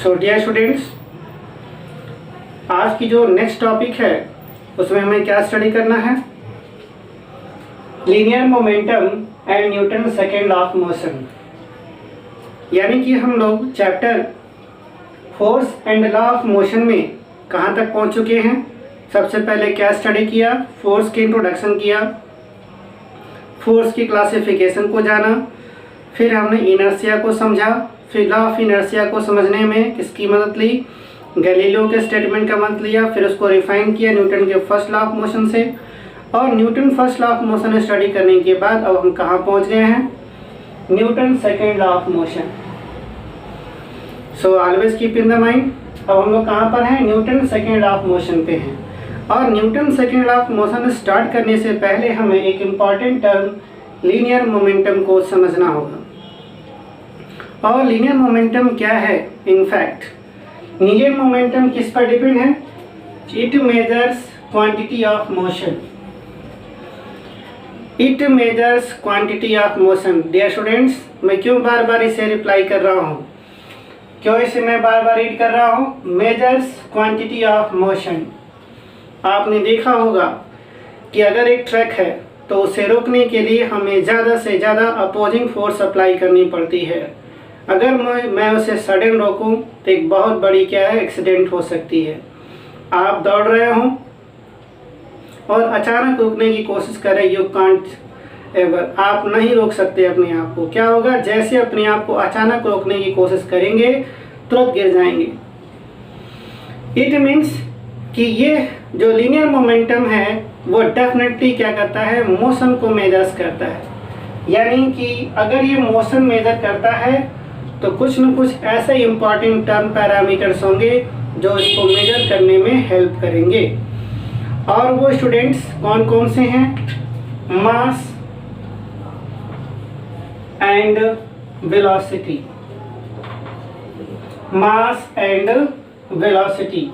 सो dear students, आज की जो नेक्स्ट टॉपिक है उसमें हमें क्या स्टडी करना है? Linear momentum and Newton second law of motion. यानी कि हम लोग chapter force and law of motion में कहाँ तक पहुँच चुके हैं। सबसे पहले क्या स्टडी किया? फोर्स की इंट्रोडक्शन किया, फोर्स की क्लासिफिकेशन को जाना, फिर हमने इनर्शिया को समझा, फिर लॉ ऑफ इनर्शिया को समझने में किसकी मदद ली? गैलीलियो के स्टेटमेंट का मदद लिया, फिर उसको रिफाइन किया न्यूटन के फर्स्ट लॉ ऑफ मोशन से। और Newton first law of motion study करने के बाद अब हम कहाँ पहुँच गए हैं? Newton second law of motion. So always keep in the mind, अब हम लोग कहाँ पर हैं? Newton second law of motion पे हैं। और Newton second law of motion start करने से पहले हमें एक इम्पॉर्टेंट टर्म लीनियर मोमेंटम को समझना होगा। और लीनियर मोमेंटम क्या है? इनफैक्ट लीनियर मोमेंटम किस पर डिपेंड है? It measures quantity of motion. It measures quantity of motion. Dear students, मैं क्यों बार बार इसे रिप्लाई कर रहा हूँ, क्यों इसे मैं बार बार रीड कर रहा हूँ? Measures quantity of motion. आपने देखा होगा कि अगर एक ट्रक है तो उसे रोकने के लिए हमें ज़्यादा से ज़्यादा अपोजिंग फोर्स अप्लाई करनी पड़ती है। अगर मैं उसे सडन रोकूं तो एक बहुत बड़ी क्या है, एक्सीडेंट हो सकती है। आप दौड़ रहे हो और अचानक रोकने की कोशिश करें, यू कांट एवर, आप नहीं रोक सकते अपने आप को। क्या होगा? जैसे अपने आप को अचानक रोकने की कोशिश करेंगे तुरंत गिर जाएंगे। इट मीन्स कि ये जो लीनियर मोमेंटम है वो डेफिनेटली क्या करता है? मोशन को मेजर्स करता है। यानी कि अगर ये मोशन मेजर करता है तो कुछ न कुछ ऐसे इंपॉर्टेंट टर्म पैरामीटर्स होंगे जो इसको मेजर करने में हेल्प करेंगे। और वो स्टूडेंट्स कौन कौन से हैं? Mass and velocity. Mass and velocity.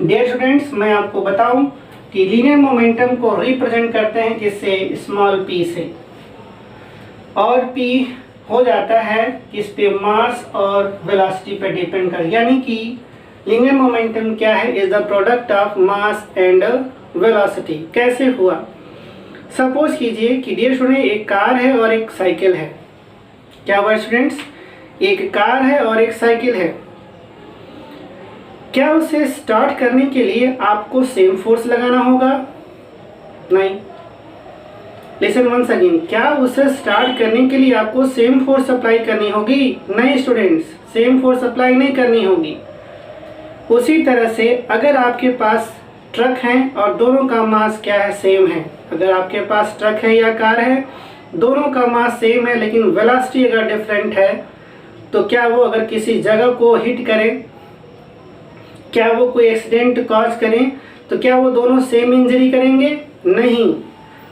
Dear students, मैं आपको बताऊं कि लीनियर मोमेंटम को रिप्रेजेंट करते हैं किससे? स्मॉल p से। और p हो जाता है किस पे? मास और वेलोसिटी पे डिपेंड कर। यानी कि लीनियर मोमेंटम क्या है? Is the product of mass and velocity. कैसे हुआ? सपोज कीजिए कि डियर स्टूडेंट एक कार है और एक साइकिल है। क्या हुआ स्टूडेंट्स? एक कार है और एक साइकिल है। क्या उसे स्टार्ट करने के लिए आपको सेम फोर्स लगाना होगा? नहीं। लिसन वंस अगेन, क्या उसे स्टार्ट करने के लिए आपको सेम फोर्स अप्लाई करनी होगी? नहीं स्टूडेंट्स, सेम फोर्स अप्लाई नहीं करनी होगी। उसी तरह से अगर आपके पास ट्रक है और दोनों का मास क्या है? सेम है। अगर आपके पास ट्रक है या कार है, दोनों का मास सेम है, लेकिन वेलोसिटी अगर डिफरेंट है तो क्या वो अगर किसी जगह को हिट करें, क्या वो कोई एक्सीडेंट कॉज करें, तो क्या वो दोनों सेम इंजरी करेंगे? नहीं।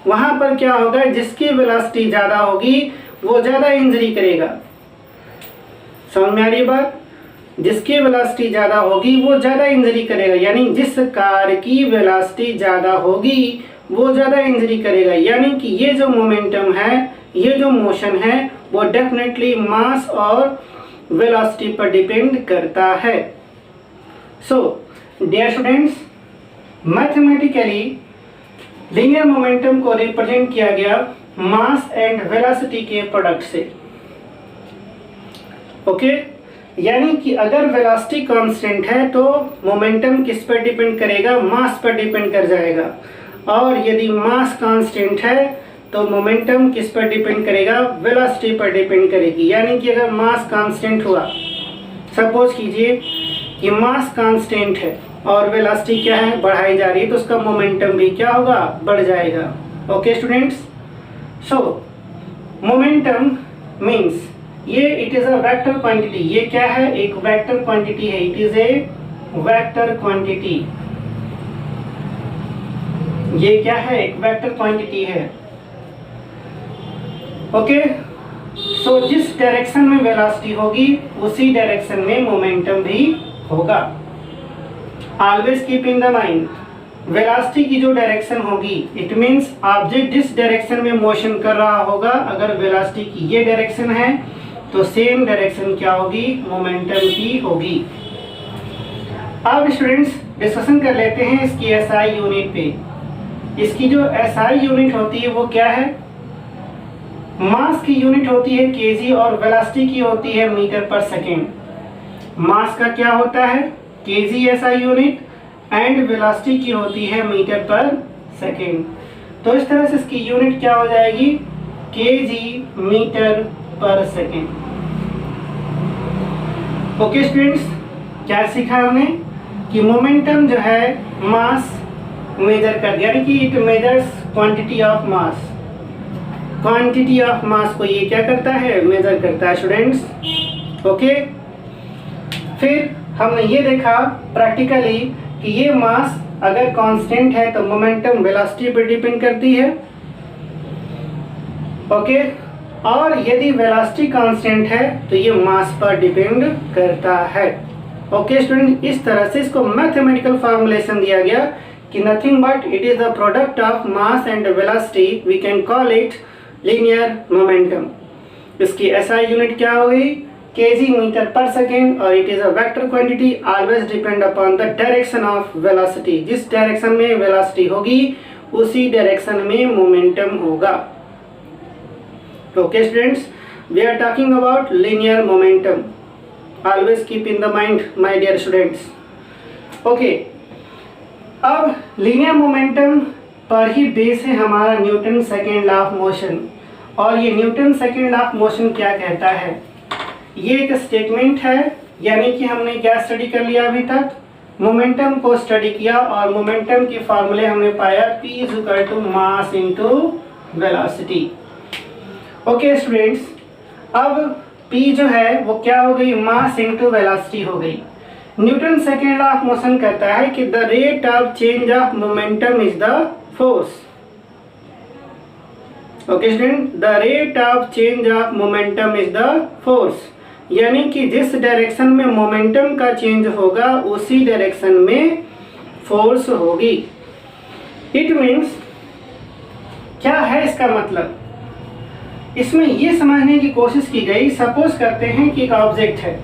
वहाँ पर क्या होगा? जिसकी वेलोसिटी ज़्यादा होगी वो ज़्यादा इंजरी करेगा। समझ में आ रही बात? जिसकी वेलोसिटी ज़्यादा होगी वो ज़्यादा इंजरी करेगा। यानी जिस कार की वेलोसिटी ज़्यादा होगी वो ज़्यादा इंजरी करेगा। यानी कि ये जो मोमेंटम है, ये जो मोशन है, वो डेफिनेटली मास और वेलोसिटी पर डिपेंड करता है। So dear students, mathematically linear momentum को रिप्रेजेंट किया गया मास एंड वेलोसिटी के प्रोडक्ट से। ओके, यानी कि अगर वेलोसिटी कांस्टेंट है तो मोमेंटम किस पर डिपेंड करेगा? मास पर डिपेंड कर जाएगा। और यदि मास कांस्टेंट है तो मोमेंटम किस पर डिपेंड करेगा? वेलोसिटी पर डिपेंड करेगी। यानी कि अगर मास कांस्टेंट हुआ, सपोज कीजिए कि मास कांस्टेंट है और वेलोसिटी क्या है? बढ़ाई जा रही है, तो उसका मोमेंटम भी क्या होगा? बढ़ जाएगा। Okay students, so momentum means ये it is a vector quantity. ये क्या है? एक वेक्टर क्वांटिटी है। It is a vector quantity. ये क्या है? एक वेक्टर क्वांटिटी है। ओके, सो जिस डायरेक्शन में वेलोसिटी होगी उसी डायरेक्शन में मोमेंटम भी होगा। Always keep in the mind, velocity की जो डायरेक्शन होगी, इट मीन्स ऑब्जेक्ट जिस डायरेक्शन में मोशन कर रहा होगा, अगर वेलोसिटी की ये डायरेक्शन है तो सेम डायरेक्शन क्या होगी, मोमेंटम की होगी। अब स्टूडेंट्स डिस्कशन कर लेते हैं इसकी एसआई यूनिट पे। इसकी जो एसआई यूनिट होती है वो क्या है, मास की यूनिट होती है केजी और वेलोसिटी की होती है मीटर पर सेकेंड। मास का क्या होता है KG SI unit and velocity की होती है मीटर पर सेकेंड। तो इस तरह से इसकी यूनिट क्या हो जाएगी, केजी मीटर पर सेकेंड। ओके स्टूडेंट्स, क्या सीखा हमने कि मोमेंटम जो है मास मेजर कर, यानी कि it measures quantity of mass. Quantity of mass को ये क्या करता है, मेजर करता है स्टूडेंट्स। ओके, फिर हमने ये देखा प्रैक्टिकली कि ये मास अगर कांस्टेंट है तो मोमेंटम वेलोसिटी पर डिपेंड करती है। ओके, और यदि वेलोसिटी कांस्टेंट है तो ये मास पर डिपेंड करता है। ओके स्टूडेंट, इस तरह से इसको मैथमेटिकल फॉर्मुलेशन दिया गया कि nothing but it is the product of mass and velocity, we can call it linear momentum. इसकी एसआई यूनिट क्या होगी, केजी मीटर पर सेकेंड, और it is a vector quantity, always depend upon the direction of velocity. जिस direction में velocity होगी उसी direction में मोमेंटम होगा। Okay students, we are talking about linear momentum, always keep in the mind my dear students. Okay, अब linear momentum पर ही base है हमारा Newton second law of motion. और ये Newton second law of motion क्या कहता है, ये एक स्टेटमेंट है, यानी कि हमने क्या स्टडी कर लिया अभी तक, मोमेंटम को स्टडी किया और मोमेंटम के फॉर्मूले हमने पाया P is equal to mass into velocity. Okay students, अब P जो है वो क्या हो गई, मास इनटू वेलोसिटी हो गई। Newton second law of motion कहता है कि the rate of change of momentum is the force. Okay student, the rate of change of momentum is the force, यानी कि जिस डायरेक्शन में मोमेंटम का चेंज होगा उसी डायरेक्शन में फोर्स होगी। इट मीन्स क्या है इसका मतलब, इसमें ये समझने की कोशिश की गई, सपोज करते हैं कि एक ऑब्जेक्ट है,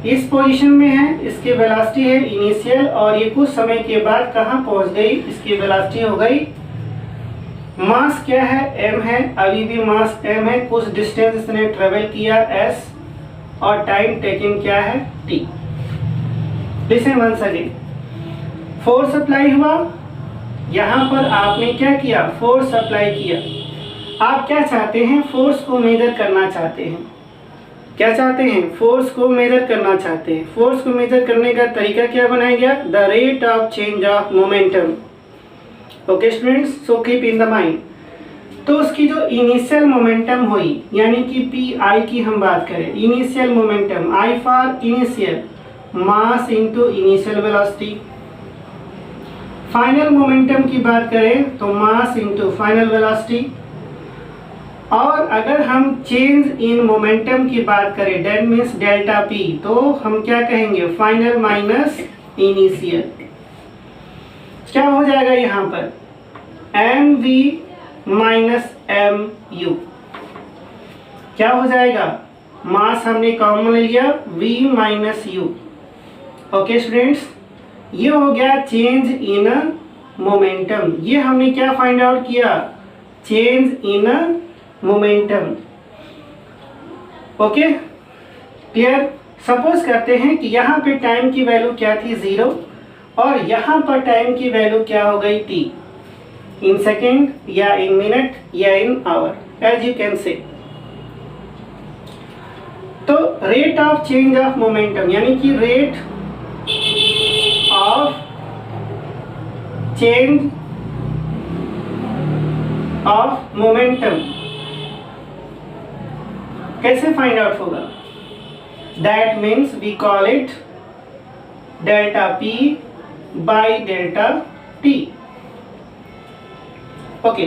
इस पोजीशन में है, इसकी वेलोसिटी है इनिशियल, और ये कुछ समय के बाद कहाँ पहुंच गई, इसकी वेलोसिटी हो गई, मास क्या है m है, अभी भी मास m है, कुछ डिस्टेंस इसने ट्रेवल किया s, और टाइम टेकिंग क्या है t। Listen once again, force apply हुआ, यहाँ पर आपने क्या किया, फोर्स अप्लाई किया। आप क्या चाहते हैं, फोर्स को मेजर करना चाहते हैं, क्या चाहते हैं, फोर्स को मेजर करना चाहते हैं। फोर्स को मेजर करने का तरीका क्या बनाया गया, the rate of change of momentum. Okay students, so keep in the mind. तो उसकी जो इनिशियल मोमेंटम हुई, यानी कि पी आई की हम बात करें, initial momentum, I for initial, mass into initial velocity. Final momentum की बात करें तो मास इनटू फाइनल वेलोसिटी। और अगर हम चेंज इन मोमेंटम की बात करें, दैट मीन्स डेल्टा पी, तो हम क्या कहेंगे, फाइनल माइनस इनिशियल। क्या हो जाएगा यहाँ पर, M V minus M U, क्या हो जाएगा, मास हमने कॉमन ले लिया v minus U. Okay students, ये हो गया चेंज इन मोमेंटम। ये हमने क्या फाइंड आउट किया, change in momentum. Okay clear. Suppose करते हैं कि यहाँ पे टाइम की वैल्यू क्या थी 0, और यहाँ पर टाइम की वैल्यू क्या हो गई t, इन सेकेंड या इन मिनट या in hour, as you can say. तो rate of change of momentum, यानी कि rate of change of momentum कैसे फाइंड आउट होगा, that means we call it delta p by delta t। Okay,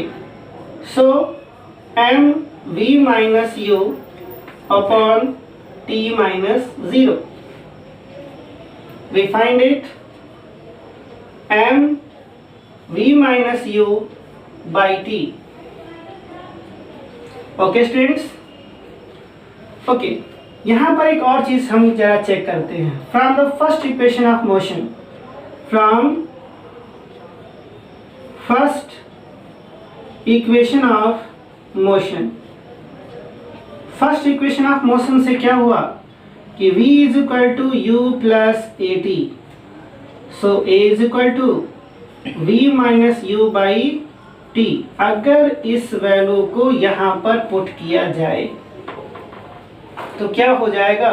so m v minus u upon t minus 0, we find it m v minus u by t। Okay students, okay, यहाँ पर एक और चीज हम जरा check करते हैं। From the first equation of motion, from first equation of motion, first equation of motion से क्या हुआ कि v is equal to U plus A T, so a is equal to v minus U by T. अगर इस value को यहाँ पर put किया जाए तो क्या हो जाएगा,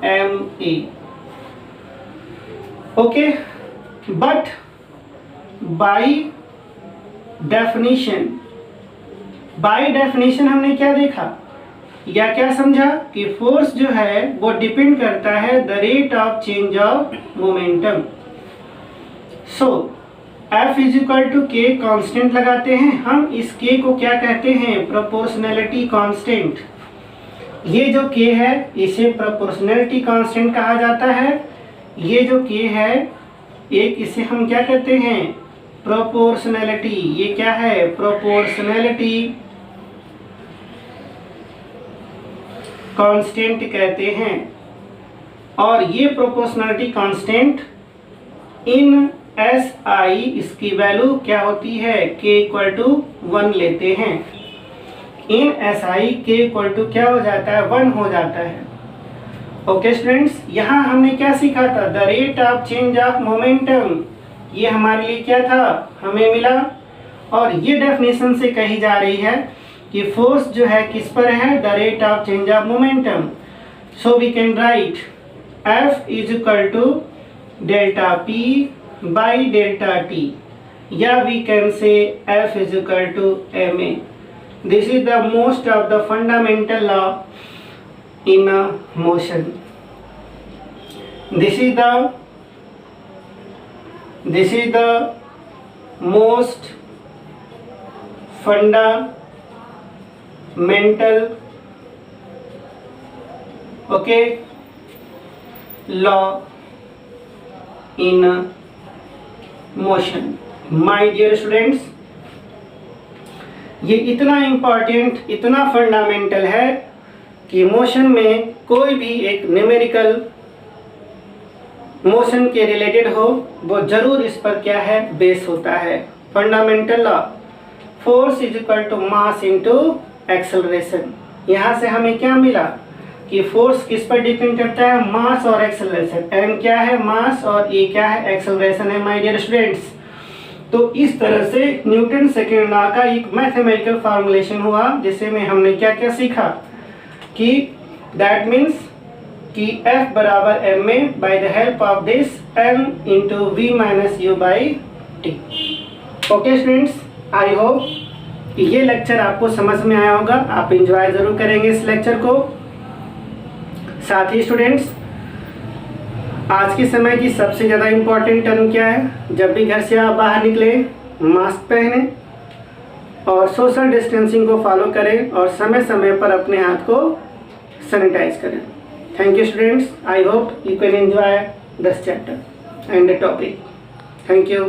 ma। Okay, but by definition, by definition हमने क्या देखा या क्या समझा कि फोर्स जो है वो डिपेंड करता है the rate of change of momentum. So F is equal to K constant लगाते हैं हम। इस के को क्या कहते हैं, प्रोपोर्शनैलिटी कांस्टेंट। ये जो k है इसे प्रोपोर्शनैलिटी कांस्टेंट कहा जाता है। ये जो k है एक, इसे हम क्या कहते हैं, प्रोपोर्शनैलिटी। ये क्या है, प्रोपोर्शनैलिटी कांस्टेंट कहते हैं। और ये प्रोपोर्शनैलिटी कांस्टेंट इन SI, इसकी वैल्यू क्या होती है, k इक्वल टू 1 लेते हैं। इन SI k इक्वल टू क्या हो जाता है, 1 हो जाता है। ओके स्टूडेंट्स, यहाँ हमने क्या सीखा था, the rate of change of momentum. ये हमारे लिए क्या था, हमें मिला। और ये डेफिनेशन से कही जा रही है कि फोर्स जो है किस पर है, the rate of change of momentum. So we can write F is equal to delta P by delta T, या we can say F is equal to ma। This is the most of the fundamental law in a motion. This is the most fundamental, okay, law in a motion. My dear students, ये इतना important, इतना fundamental है कि motion में कोई भी एक numerical motion के रिलेटेड हो वो जरूर इस पर क्या है, बेस होता है। Fundamental law, force is equal to mass into acceleration. यहाँ से हमें क्या मिला कि फोर्स किस पर डिपेंड करता है, मास और एक्सेलरेशन। m क्या है, मास, और a क्या है, एक्सेलरेशन है। माय डियर स्टूडेंट्स, तो इस तरह से न्यूटन सेकेंड लॉ का एक मैथमेटिकल फॉर्मुलेशन हुआ, जिसे में हमने क्या क्या सीखा कि दैट मीन्स कि F बराबर ma by the help of this m into v minus U by T. Okay students, I hope कि ये लेक्चर आपको समझ में आया होगा। आप एंजॉय जरूर करेंगे इस लेक्चर को। साथ ही स्टूडेंट्स, आज के समय की सबसे ज़्यादा इम्पोर्टेंट टर्म क्या है, जब भी घर से आप बाहर निकले मास्क पहने और सोशल डिस्टेंसिंग को फॉलो करें और समय समय पर अपने हाथ को सैनिटाइज करें। Thank you students, I hope you can enjoy this chapter and the topic. Thank you.